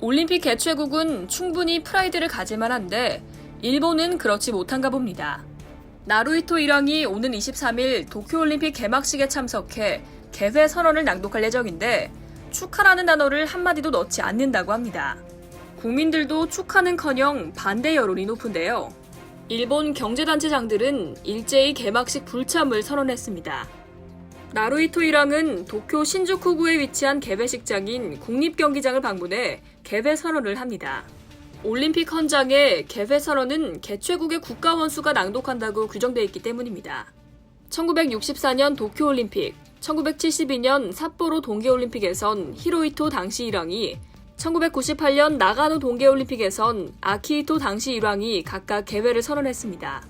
올림픽 개최국은 충분히 프라이드를 가질만 한데 일본은 그렇지 못한가 봅니다. 나루히토 일왕이 오는 23일 도쿄올림픽 개막식에 참석해 개회 선언을 낭독할 예정인데 축하라는 단어를 한마디도 넣지 않는다고 합니다. 국민들도 축하는커녕 반대 여론이 높은데요. 일본 경제단체장들은 일제히 개막식 불참을 선언했습니다. 나루히토 일왕은 도쿄 신주쿠구에 위치한 개회식장인 국립경기장을 방문해 개회 선언을 합니다. 올림픽 헌장에 개회 선언은 개최국의 국가 원수가 낭독한다고 규정돼 있기 때문입니다. 1964년 도쿄올림픽, 1972년 삿포로 동계올림픽에선 히로히토 당시 일왕이, 1998년 나가노 동계올림픽에선 아키히토 당시 일왕이 각각 개회를 선언했습니다.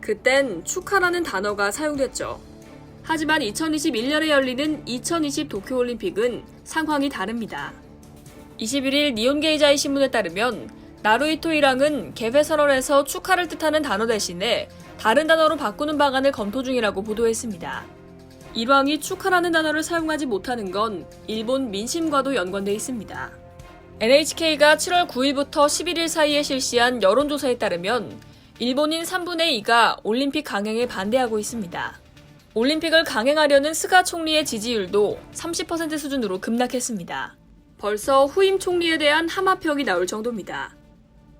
그땐 축하라는 단어가 사용됐죠. 하지만 2021년에 열리는 2020 도쿄올림픽은 상황이 다릅니다. 21일 니혼게이자이 신문에 따르면 나루히토 일왕은 개회 선언에서 축하를 뜻하는 단어 대신에 다른 단어로 바꾸는 방안을 검토 중이라고 보도했습니다. 일왕이 축하라는 단어를 사용하지 못하는 건 일본 민심과도 연관돼 있습니다. NHK가 7월 9일부터 11일 사이에 실시한 여론조사에 따르면 일본인 3분의 2가 올림픽 강행에 반대하고 있습니다. 올림픽을 강행하려는 스가 총리의 지지율도 30% 수준으로 급락했습니다. 벌써 후임 총리에 대한 함합평이 나올 정도입니다.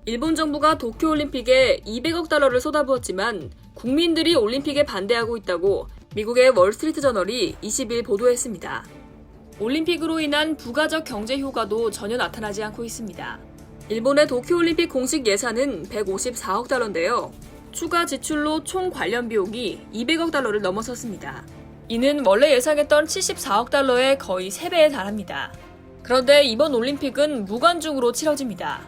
일본 정부가 도쿄올림픽에 200억 달러를 쏟아부었지만 국민들이 올림픽에 반대하고 있다고 미국의 월스트리트 저널이 20일 보도했습니다. 올림픽으로 인한 부가적 경제 효과도 전혀 나타나지 않고 있습니다. 일본의 도쿄올림픽 공식 예산은 154억 달러인데요. 추가 지출로 총 관련 비용이 200억 달러를 넘어섰습니다. 이는 원래 예상했던 74억 달러의 거의 3배에 달합니다. 그런데 이번 올림픽은 무관중으로 치러집니다.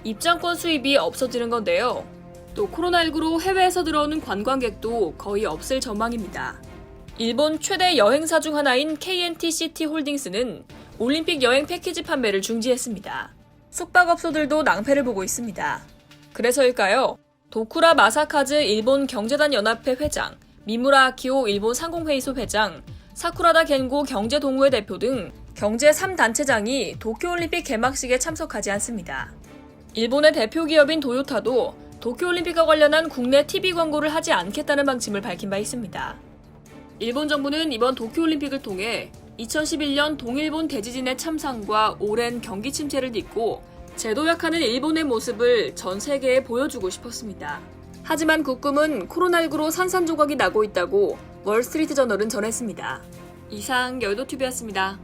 입장권 수입이 없어지는 건데요. 또 코로나19로 해외에서 들어오는 관광객도 거의 없을 전망입니다. 일본 최대 여행사 중 하나인 KNT-CT 홀딩스는 올림픽 여행 패키지 판매를 중지했습니다. 숙박업소들도 낭패를 보고 있습니다. 그래서일까요? 도쿠라 마사카즈 일본 경제단 연합회 회장, 미무라 아키오 일본 상공회의소 회장, 사쿠라다 겐고 경제동호회 대표 등 경제 3단체장이 도쿄올림픽 개막식에 참석하지 않습니다. 일본의 대표 기업인 도요타도 도쿄올림픽과 관련한 국내 TV 광고를 하지 않겠다는 방침을 밝힌 바 있습니다. 일본 정부는 이번 도쿄올림픽을 통해 2011년 동일본 대지진의 참상과 오랜 경기 침체를 딛고 재도약하는 일본의 모습을 전 세계에 보여주고 싶었습니다. 하지만 그 꿈은 코로나19로 산산조각이 나고 있다고 월스트리트 저널은 전했습니다. 이상 여의도TV였습니다.